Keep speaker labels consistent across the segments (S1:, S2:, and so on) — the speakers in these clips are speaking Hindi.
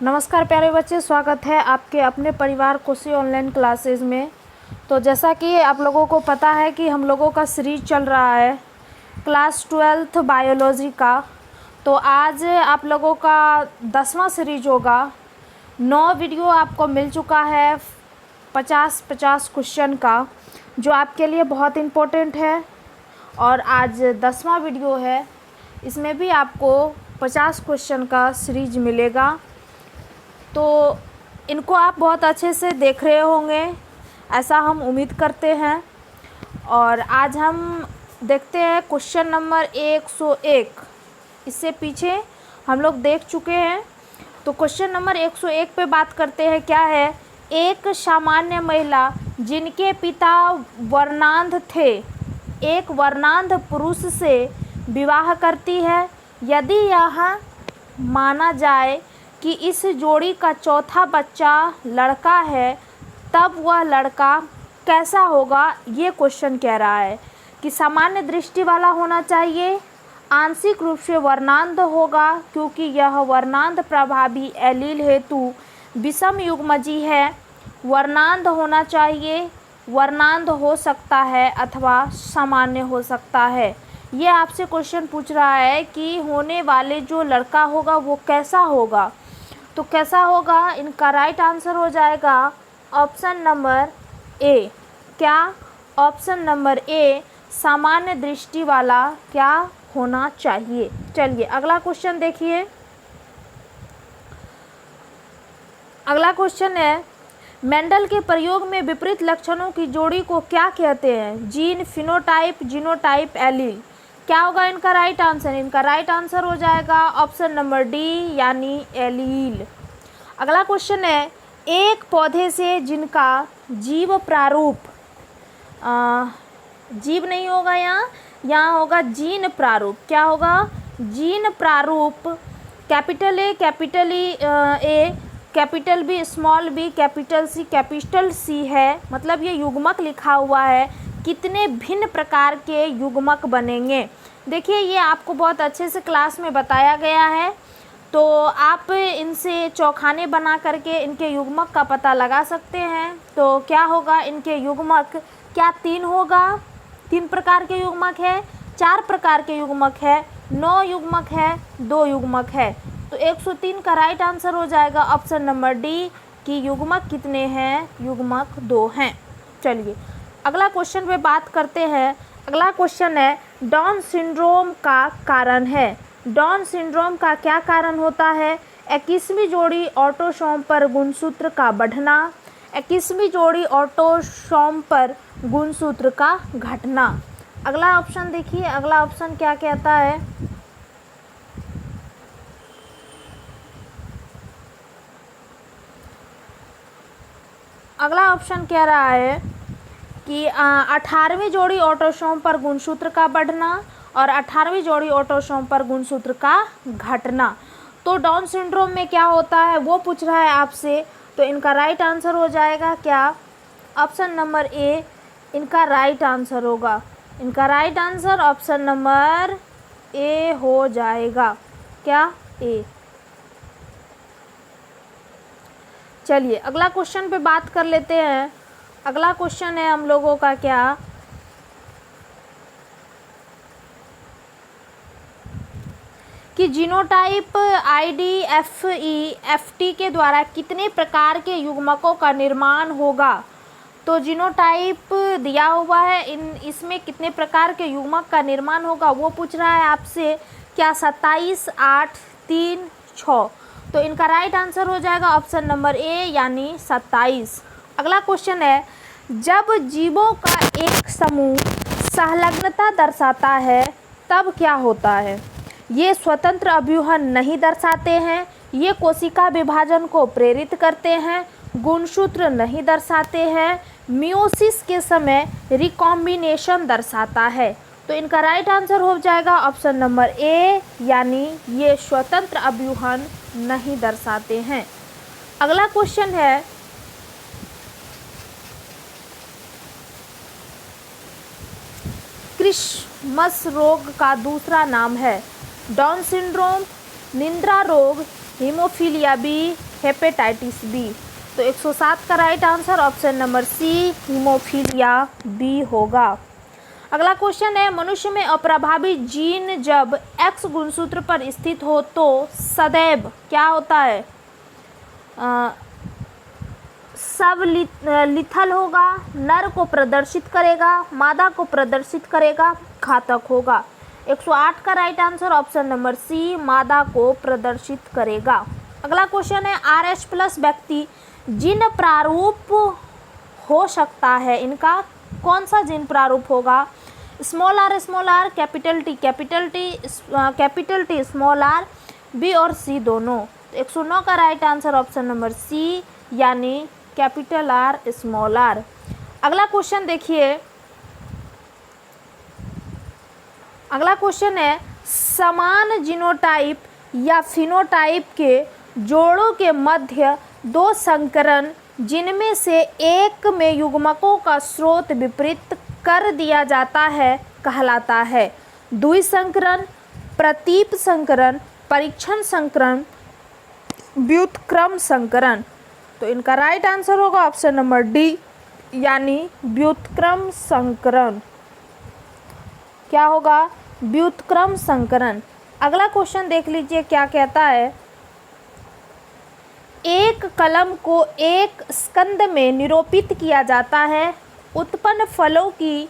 S1: नमस्कार प्यारे बच्चे, स्वागत है आपके अपने परिवार कोसी ऑनलाइन क्लासेस में। तो जैसा कि आप लोगों को पता है कि हम लोगों का सीरीज चल रहा है क्लास 12th बायोलॉजी का। तो आज आप लोगों का 10वां सीरीज होगा। 9 वीडियो आपको मिल चुका है 50-50 क्वेश्चन का, जो आपके लिए बहुत इम्पोर्टेंट है। और आज 10वां वीडियो है, इसमें भी आपको 50 क्वेश्चन का सीरीज मिलेगा। तो इनको आप बहुत अच्छे से देख रहे होंगे, ऐसा हम उम्मीद करते हैं। और आज हम देखते हैं क्वेश्चन नंबर 101। इससे पीछे हम लोग देख चुके हैं। तो क्वेश्चन नंबर 101 पे बात करते हैं। क्या है? एक सामान्य महिला जिनके पिता वर्णांध थे, एक वर्णांध पुरुष से विवाह करती है। यदि यह माना जाए कि इस जोड़ी का चौथा बच्चा लड़का है, तब वह लड़का कैसा होगा? ये क्वेश्चन कह रहा है कि सामान्य दृष्टि वाला होना चाहिए, आंशिक रूप से वर्णांध होगा क्योंकि यह वर्णांध प्रभावी एलील हेतु विषम युग्मजी है, वर्णांध होना चाहिए, वर्णांध हो सकता है अथवा सामान्य हो सकता है। ये आपसे क्वेश्चन पूछ रहा है कि होने वाले जो लड़का होगा वो कैसा होगा। तो कैसा होगा? इनका राइट आंसर हो जाएगा ऑप्शन नंबर ए। क्या? ऑप्शन नंबर ए, सामान्य दृष्टि वाला क्या होना चाहिए। चलिए अगला क्वेश्चन देखिए। अगला क्वेश्चन है, मेंडल के प्रयोग में विपरीत लक्षणों की जोड़ी को क्या कहते हैं? Gene, phenotype, genotype, allele. क्या होगा इनका राइट आंसर? इनका राइट आंसर हो जाएगा ऑप्शन नंबर डी, यानी एलील। अगला क्वेश्चन है, एक पौधे से जिनका जीव प्रारूप, जीव नहीं होगा यहाँ होगा जीन प्रारूप। क्या होगा? जीन प्रारूप capital A, capital E, A, capital B, small B, capital C है। मतलब ये युग्मक लिखा हुआ है। कितने भिन्न प्रकार के युग्मक बनेंगे? देखिए ये आपको बहुत अच्छे से क्लास में बताया गया है। तो आप इनसे चौखाने बना करके इनके युग्मक का पता लगा सकते हैं। तो क्या होगा इनके युग्मक? क्या 3 होगा? 3 प्रकार के युग्मक है, 4 प्रकार के युग्मक है, 9 युग्मक है, 2 युग्मक है। तो 103 का राइट आंसर हो जाएगा ऑप्शन नंबर डी कि युग्मक कितने हैं? युग्मक 2 हैं। चलिए अगला क्वेश्चन पे बात करते हैं। अगला क्वेश्चन है, डाउन सिंड्रोम का कारण है। डाउन सिंड्रोम का क्या कारण होता है? 21वीं जोड़ी ऑटोसोम पर गुणसूत्र का बढ़ना, 21वीं जोड़ी ऑटोसोम पर गुणसूत्र का घटना। अगला ऑप्शन देखिए, अगला ऑप्शन क्या कहता है? अगला ऑप्शन कह रहा है कि 18वीं जोड़ी ऑटोसोम पर गुणसूत्र का बढ़ना और 18वीं जोड़ी ऑटोसोम पर गुणसूत्र का घटना। तो डाउन सिंड्रोम में क्या होता है वो पूछ रहा है आपसे। तो इनका राइट आंसर हो जाएगा क्या? ऑप्शन नंबर ए इनका राइट आंसर होगा। इनका right answer option number A हो जाएगा। क्या? ए। चलिए अगला क्वेश्चन पे बात कर लेते हैं। अगला क्वेश्चन है हम लोगों का क्या? कि जीनोटाइप IDFE FT के द्वारा कितने प्रकार के युग्मकों का निर्माण होगा? तो जीनोटाइप दिया हुआ है, इसमें कितने प्रकार के युग्मक का निर्माण होगा वो पूछ रहा है आपसे। क्या 27, 8, 3, 6। तो इनका राइट आंसर हो जाएगा ऑप्शन नंबर ए, यानी 27। अगला क्वेश्चन है, जब जीवों का एक समूह संलग्नता दर्शाता है तब क्या होता है? ये स्वतंत्र अव्यूहन नहीं दर्शाते हैं, ये कोशिका विभाजन को प्रेरित करते हैं, गुणसूत्र नहीं दर्शाते हैं, मियोसिस के समय रिकॉम्बिनेशन दर्शाता है। तो इनका राइट आंसर हो जाएगा ऑप्शन नंबर ए, यानी ये स्वतंत्र अव्यूहन नहीं दर्शाते हैं। अगला क्वेश्चन है, क्रिसमस रोग का दूसरा नाम है? डाउन सिंड्रोम, निंद्रा रोग, हीमोफीलिया बी, हेपेटाइटिस बी। तो 107 का right answer option number C hemophilia B होगा। अगला क्वेश्चन है, मनुष्य में अप्रभावी जीन जब एक्स गुणसूत्र पर स्थित हो तो सदैव क्या होता है? सब लिथल होगा, नर को प्रदर्शित करेगा, मादा को प्रदर्शित करेगा, घातक होगा। 108 का right answer option number C मादा को प्रदर्शित करेगा। अगला क्वेश्चन है, RH प्लस व्यक्ति जिन प्रारूप हो सकता है, इनका कौन सा जिन प्रारूप होगा? Small R capital T small R, B और सी दोनों। 109 का right answer option number C यानी कैपिटल आर स्मॉल आर। अगला क्वेश्चन देखिए, अगला क्वेश्चन है, समान जीनोटाइप या फिनोटाइप के जोड़ों के मध्य दो संकरण जिनमें से एक में युग्मकों का स्रोत विपरीत कर दिया जाता है कहलाता है? द्विसंकरण, प्रतीप संकरण, परीक्षण संकरण, व्युत्क्रम संकरण। तो इनका राइट आंसर होगा ऑप्शन नंबर डी यानी व्युत्क्रम संकरण। क्या होगा? व्युत्क्रम संकरण। अगला क्वेश्चन देख लीजिए क्या कहता है, एक कलम को एक स्कंद में निरूपित किया जाता है, उत्पन्न फलों की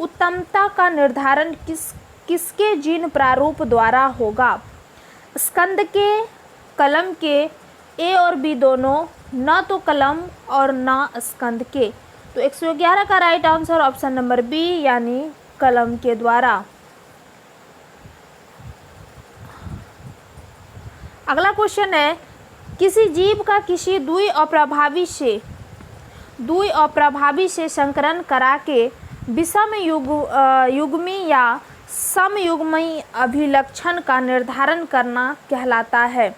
S1: उत्तमता का निर्धारण किसके जीन प्रारूप द्वारा होगा? स्कंद के, कलम के, ए और बी दोनों, न तो कलम और न स्कंद के। तो 111 का right answer option number B यानी कलम के द्वारा। अगला क्वेश्चन है, किसी जीव का किसी दुई अप्रभावी से संकरण करा के विषम युग्मी या समयुग्मी अभिलक्षण का निर्धारण करना कहलाता है?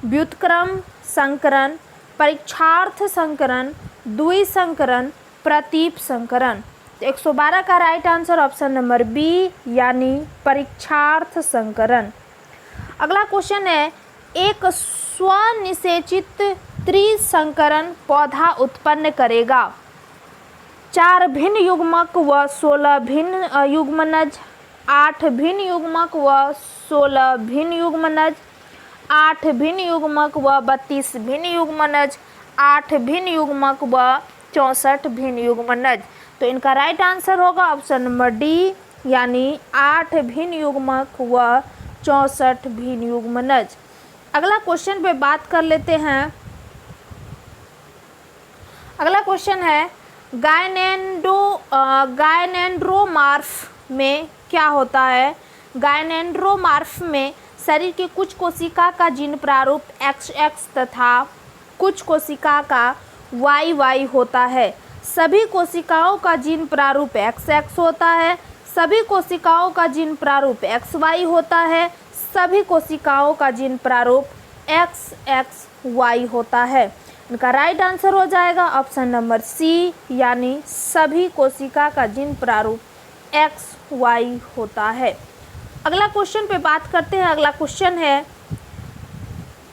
S1: व्युत्क्रम संकरण, परीक्षार्थ संकरण, द्विसंकरण, प्रतीप संकरण। तो 112 का right answer option number B यानी परीक्षार्थ संकरण। अगला क्वेश्चन है, एक स्वनिषेचित त्रिसंकरण पौधा उत्पन्न करेगा 4 भिन्न युग्मक व 16 भिन्न युग्मनज, 8 भिन्न युग्मक व 16 भिन्न युग्मनज, 8 भिन्न युग्मक व 32 भिन्न युग्मनज, 8 भिन्न युग्मक व 64 भिन्न युग्मनज। तो इनका राइट आंसर होगा ऑप्शन नंबर डी यानी 8 भिन्न युग्मक व 64 भिन्न युग्मनज। अगला क्वेश्चन पे बात कर लेते हैं। अगला क्वेश्चन है, गायनेंड्रोमार्फ में क्या होता है? गायनेंड्रोमार्फ में शरीर की कुछ कोशिका का जीन प्रारूप XX तथा कुछ कोशिका का YY होता है। सभी कोशिकाओं का जीन प्रारूप XX होता है, सभी कोशिकाओं का जीन प्रारूप XY होता है, सभी कोशिकाओं का जीन प्रारूप XXY होता है। इनका राइट आंसर हो जाएगा ऑप्शन नंबर सी यानी सभी कोशिका का जीन प्रारूप XY होता है। अगला क्वेश्चन पे बात करते हैं। अगला क्वेश्चन है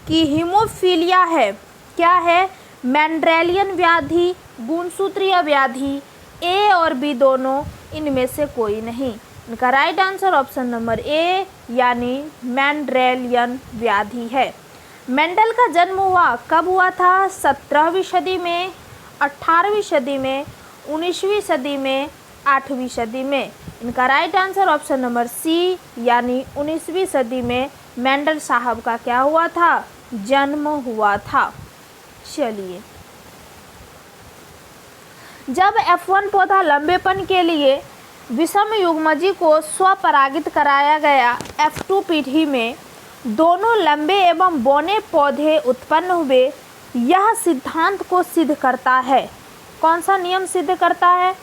S1: कि हीमोफीलिया है क्या है? मेंड्रेलियन व्याधि, गुणसूत्रीय व्याधि, ए और बी दोनों, इनमें से कोई नहीं। इनका right answer option number A यानी मेंड्रेलियन व्याधि है। मेंडल का जन्म कब हुआ था? 17वीं सदी में, 18वीं सदी में, 19वीं सदी में, 8वीं सदी में। इनका right answer option number C यानी 19वीं सदी में मेंडल साहब का क्या हुआ था? जन्म हुआ था। चलिए, जब F1 पौधा लंबेपन के लिए विषम युग्मजी को स्वपरागित कराया गया, F2 पीढ़ी में दोनों लंबे एवं बौने पौधे उत्पन्न हुए। यह सिद्धांत को सिद्ध करता है। कौन सा नियम सिद्ध करता है?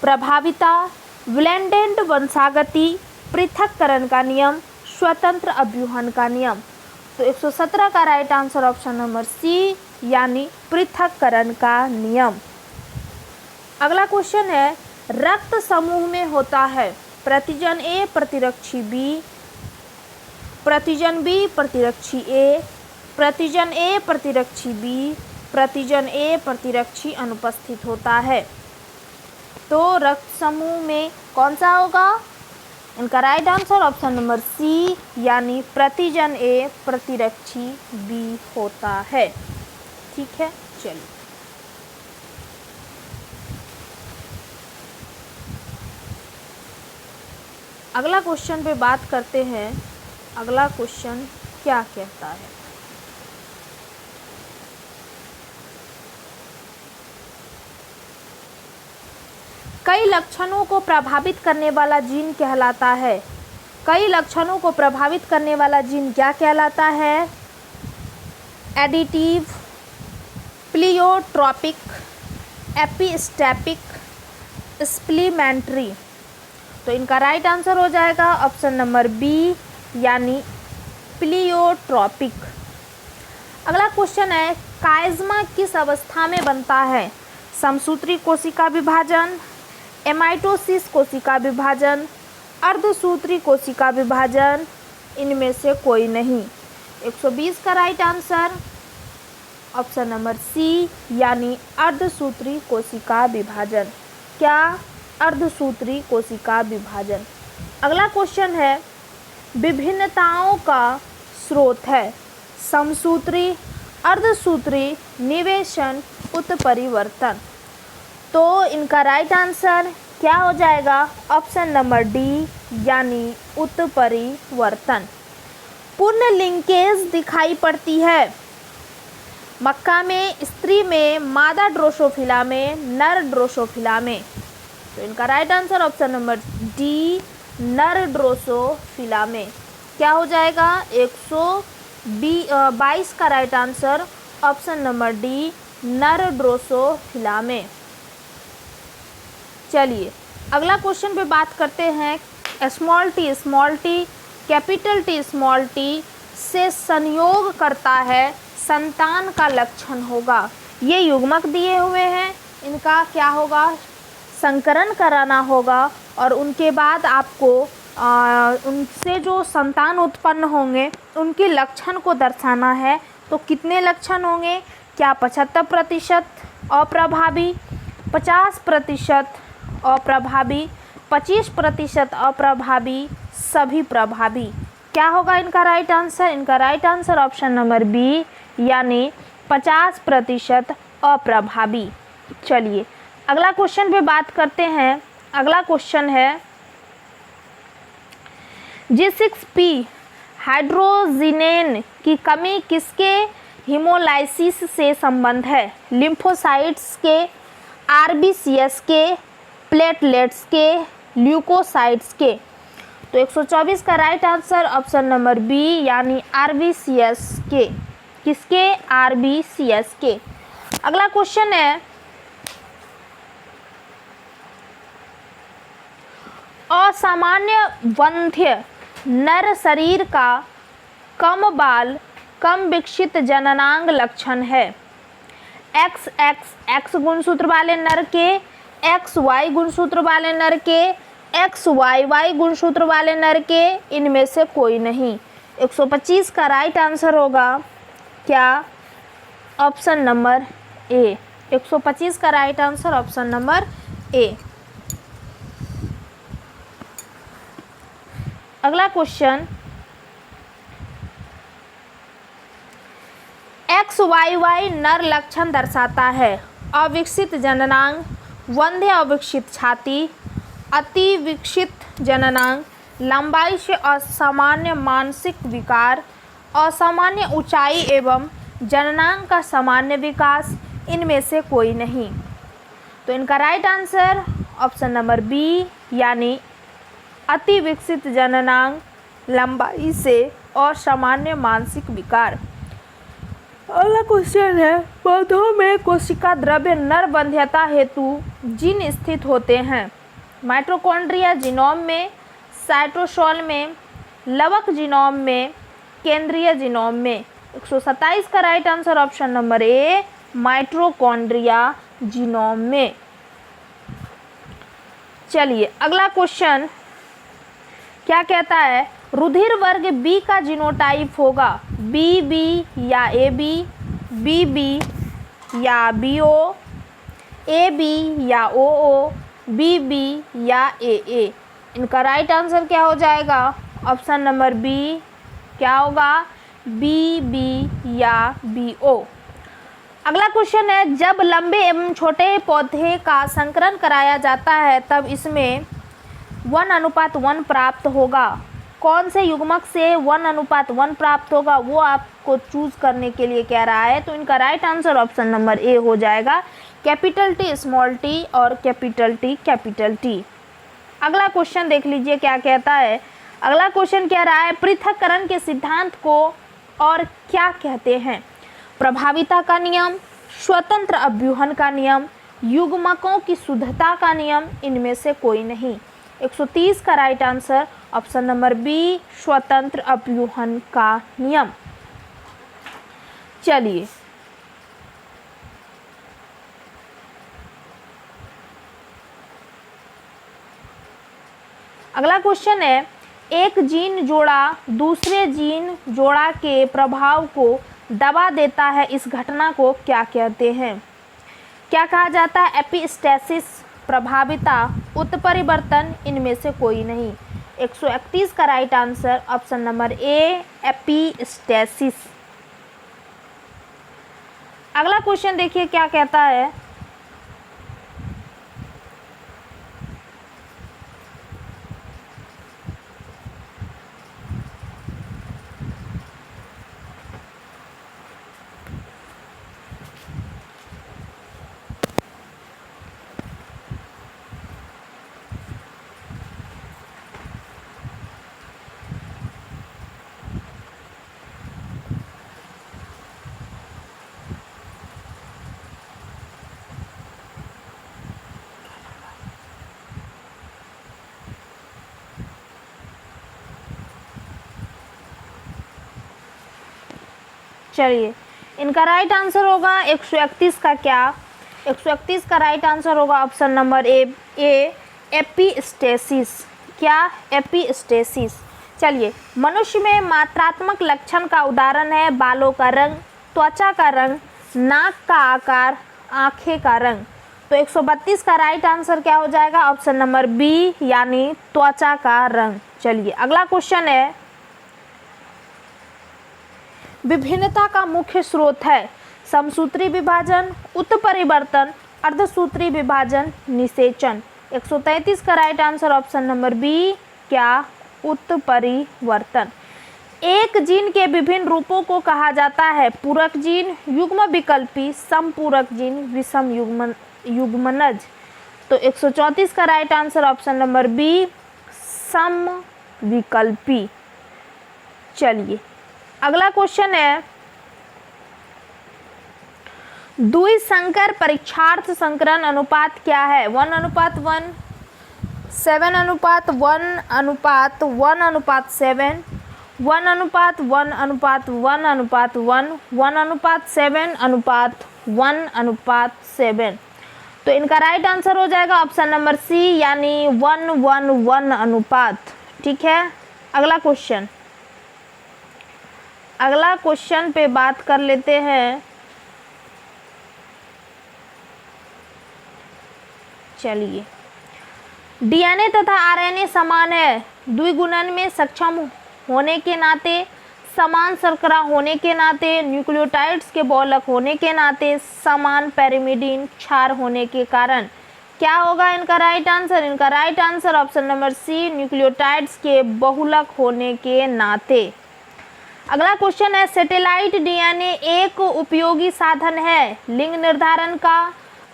S1: प्रभाविता, ब्लेंडेड वंशागति, पृथक्करण का नियम, स्वतंत्र अभ्यूहन का नियम। तो 117 का right answer option number C यानी पृथक्करण का नियम। अगला क्वेश्चन है, रक्त समूह में होता है प्रतिजन ए, प्रतिरक्षी बी, प्रतिजन बी, प्रतिरक्षी ए, प्रतिजन ए प्रतिरक्षी बी, प्रतिजन ए प्रतिरक्षी अनुपस्थित होता है। तो रक्त समूह में कौन सा होगा? इनका right answer option number C, यानी प्रतिजन ए प्रतिरक्षी बी होता है। ठीक है, चलिए अगला क्वेश्चन पे बात करते हैं। अगला क्वेश्चन क्या कहता है? कई लक्षणों को प्रभावित करने वाला जीन कहलाता है। कई लक्षणों को प्रभावित करने वाला जीन क्या कहलाता है? Additive, pleiotropic, epistatic, supplementary. तो इनका राइट आंसर हो जाएगा ऑप्शन नंबर बी, यानी प्लियोट्रॉपिक। अगला क्वेश्चन है, काइज़मा किस अवस्था में बनता है? समसूत्री कोशिका विभाजन, एमाइटोसिस कोशिका विभाजन, अर्धसूत्री कोशिका विभाजन, इनमें से कोई नहीं। 120 का right answer option number C, यानी अर्धसूत्री कोशिका विभाजन। क्या? अर्धसूत्री कोशिका विभाजन। अगला क्वेश्चन है, विभिन्नताओं का स्रोत है। समसूत्री, अर्धसूत्री, निवेशन, उत्परिवर्तन। तो इनका राइट आंसर क्या हो जाएगा? ऑप्शन नंबर डी, यानी उत्परिवर्तन। पूर्ण लिंकेज दिखाई पड़ती है मक्का में, स्त्री में, मादा ड्रोसोफिला में, नर ड्रोसोफिला में। तो इनका right answer option number D, नर ड्रोसोफिला में। क्या हो जाएगा? 122 का right answer option number D, नर ड्रोसोफिला में। चलिए अगला क्वेश्चन पे बात करते हैं। Small T capital T small T से संयोग करता है, संतान का लक्षण होगा। ये युग्मक दिए हुए हैं, इनका क्या होगा? संकरण कराना होगा और उनके बाद आपको उनसे जो संतान उत्पन्न होंगे उनके लक्षण को दर्शाना है। तो कितने लक्षण होंगे? क्या 75% अप्रभावी, 50% अप्रभावी, 25% अप्रभावी, सभी प्रभावी। क्या होगा इनका राइट आंसर? इनका right answer option number B, यानी 50% अप्रभावी। चलिए अगला क्वेश्चन पे बात करते हैं। अगला क्वेश्चन है, G6P हाइड्रोजिनेन की कमी किसके हीमोलाइसिस से संबंध है? लिम्फोसाइट्स के, आरबीसीएस के, प्लेटलेट्स के, ल्यूकोसाइट्स के। तो 124 का right answer option number B, यानी आरबीसीएस के। किसके? आरबीसीएस के। अगला क्वेश्चन है, असामान्य वंध्य नर शरीर का कम बाल, कम विकसित जननांग लक्षण है। XX गुणसूत्र वाले नर के, XY गुणसूत्र वाले नर के, XYY गुणसूत्र वाले नर के, इनमें से कोई नहीं। 125 का राइट आंसर होगा क्या? Option number A. 125 का right answer option number A. अगला क्वेश्चन, XYY नर लक्षण दर्शाता है। अविकसित जननांग, वंध्य अविकसित छाती, अति विकसित जननांग, लंबाई से असामान्य मानसिक विकार, असामान्य ऊंचाई एवं जननांग का सामान्य विकास, इनमें से कोई नहीं। तो इनका right answer option number B, यानी अति विकसित जननांग, लंबाई से असामान्य मानसिक विकार। अगला क्वेश्चन है, पौधों में कोशिका द्रव्य नर वंध्यता हेतु जीन स्थित होते हैं। माइटोकॉन्ड्रिया जीनोम में, साइटोसोल में, लवक जीनोम में, केंद्रीय जीनोम में। 127 का right answer option number A, mitochondria genome में। चलिए अगला क्वेश्चन क्या कहता है, रुधिर वर्ग बी का जीनोटाइप होगा बी बी या ए बी, बी बी या बी ओ, ए बी या ओ ओ, बी बी या ए ए। इनका राइट आंसर क्या हो जाएगा? ऑप्शन नंबर बी क्या होगा? बी बी या बी ओ। अगला क्वेश्चन है, जब लंबे एवं छोटे पौधे का संकरण कराया जाता है तब इसमें 1:1 प्राप्त होगा। कौन से युग्मक से 1:1 प्राप्त होगा वो आपको चूज करने के लिए कह रहा है। तो इनका right answer option number A हो जाएगा, कैपिटल टी स्मॉल टी और कैपिटल टी कैपिटल टी। अगला क्वेश्चन देख लीजिए क्या कहता है। अगला क्वेश्चन कह रहा है, पृथक्करण के सिद्धांत को और क्या कहते हैं? प्रभाविता का नियम, स्वतंत्र अव्यूहन का नियम, युग्मकों की शुद्धता का नियम, इनमें से कोई नहीं। 130 का right answer option number B, स्वतंत्र अव्यूहन का नियम। चलिए अगला क्वेश्चन है, एक जीन जोड़ा दूसरे जीन जोड़ा के प्रभाव को दबा देता है, इस घटना को क्या कहते हैं? क्या कहा जाता है? एपिस्टेसिस, प्रभाविता, उत्परिवर्तन, इनमें से कोई नहीं। 131 का right answer option number A, epistasis. अगला क्वेश्चन देखिए क्या कहता है। चलिए इनका राइट आंसर होगा 131 का क्या? 131 का राइट आंसर होगा ऑप्शन नंबर ए, एपिस्टेसिस। क्या? एपिस्टेसिस। चलिए, मनुष्य में मात्रात्मक लक्षण का उदाहरण है बालों का रंग, त्वचा का रंग, नाक का आकार, आंखें का रंग। तो 132 का राइट आंसर क्या हो जाएगा? ऑप्शन नंबर बी, यानी त्वचा का रंग। चलिए अगला क्वेश्चन है, विभिन्नता का मुख्य स्रोत है समसूत्री विभाजन, उत्परिवर्तन, अर्धसूत्री विभाजन, निषेचन। 133 का right answer option number B, क्या? उत्परिवर्तन। एक जीन के विभिन्न रूपों को कहा जाता है पूरक जीन, युग्म विकल्पी, समपूरक जीन, विषम युग्मनज। तो 134 का right answer option number B, सम विकल्पी। चलिए अगला क्वेश्चन है, द्विसंकर परीक्षार्थ संकरण अनुपात क्या है? 1:1, 7:1, 1:1:7, 1:1:1:1, 1:7:1:7। तो इनका राइट आंसर हो जाएगा ऑप्शन नंबर सी, यानी 1:1:1 अनुपात। ठीक है, अगला क्वेश्चन पे बात कर लेते हैं। चलिए, डीएनए तथा आरएनए समान है, द्विगुणन में सक्षम होने के नाते, समान शर्करा होने के नाते, न्यूक्लियोटाइड्स के बहुलक होने के नाते, समान पैरिमिडीन क्षार होने के कारण। क्या होगा इनका राइट आंसर? इनका right answer option number C, nucleotides के बहुलक होने के नाते। अगला क्वेश्चन है, सैटेलाइट डीएनए एक उपयोगी साधन है लिंग निर्धारण का,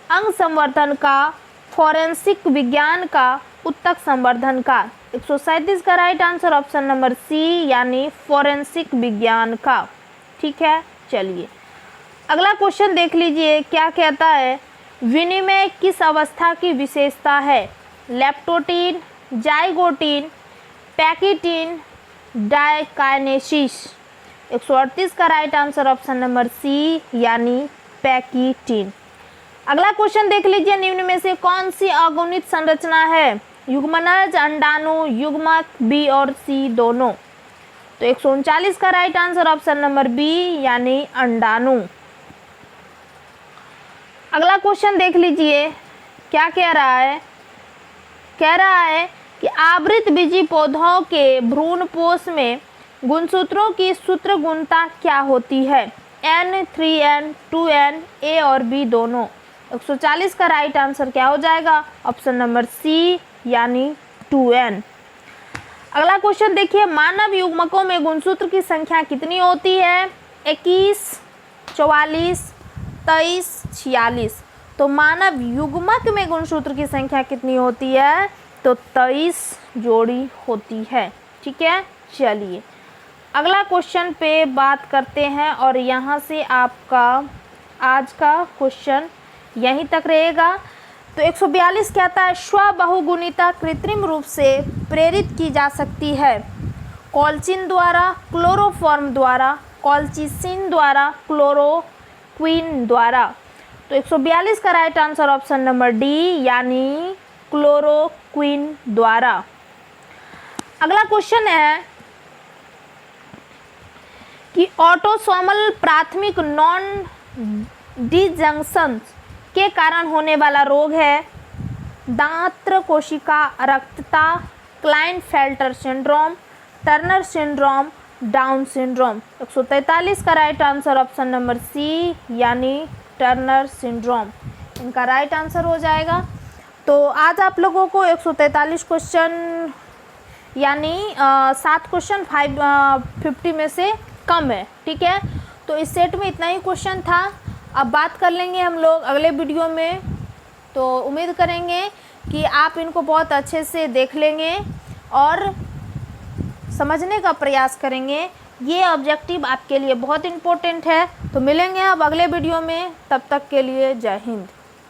S1: अंग संवर्धन का, फोरेंसिक विज्ञान का, उत्तक संवर्धन का। 137 का right answer option number C, यानी फोरेंसिक विज्ञान का। ठीक है, चलिए अगला क्वेश्चन देख लीजिए क्या कहता है। विनिमय किस अवस्था की विशेषता है? Leptotene, zygotene, पैकिटीन, diakinesis. 138 का right answer option number C, यानी पैकिटीन। अगला क्वेश्चन देख लीजिए, निम्न में से कौन सी अगुणित संरचना है युग्मनज, अंडाणु, युग्मक, बी और सी दोनों। तो 139 का right answer option number B यानी अंडाणु। अगला क्वेश्चन देख लीजिए क्या कह रहा है। कह रहा है कि आवृतबीजी पौधों के भ्रूणपोष में गुणसूत्रों की सूत्र गुणता क्या होती है? N, 3N, 2N, A और B दोनों। 140 का राइट आंसर क्या हो जाएगा? ऑप्शन नंबर सी यानी 2N। अगला क्वेश्चन देखिए, मानव युग्मकों में गुणसूत्र की संख्या कितनी होती है? 21, 44, 23, 46। तो मानव युग्मक में गुणसूत्र की संख्या कितनी होती है? तो 23 जोड़ी होती है। ठीक है, चलिए अगला क्वेश्चन पे बात करते हैं और यहाँ से आपका आज का क्वेश्चन यहीं तक रहेगा। तो 142 कहता है स्वबहुगुणिता कृत्रिम रूप से प्रेरित की जा सकती है कॉल्चिन द्वारा, क्लोरोफॉर्म द्वारा, कॉल्चिसिन द्वारा, क्लोरोक्विन द्वारा। तो 142 का right answer option number D यानी क्लोरोक्विन द्वारा। अगला क्वेश्चन है कि ऑटोसोमल प्राथमिक नॉन डिजंक्शन के कारण होने वाला रोग है दांत्र कोशिका अरक्तता, Klinefelter syndrome, Turner syndrome, Down syndrome. 143 का right answer option number C यानी टर्नर सिंड्रोम इनका राइट आंसर हो जाएगा। तो आज आप लोगों को 143 क्वेश्चन यानी 7 क्वेश्चन 50 में से कम है। ठीक है, तो इस सेट में इतना ही क्वेश्चन था। अब बात कर लेंगे हम लोग अगले वीडियो में। तो उम्मीद करेंगे कि आप इनको बहुत अच्छे से देख लेंगे और समझने का प्रयास करेंगे। ये ऑब्जेक्टिव आपके लिए बहुत इम्पोर्टेंट है। तो मिलेंगे अब अगले वीडियो में, तब तक के लिए जय हिंद।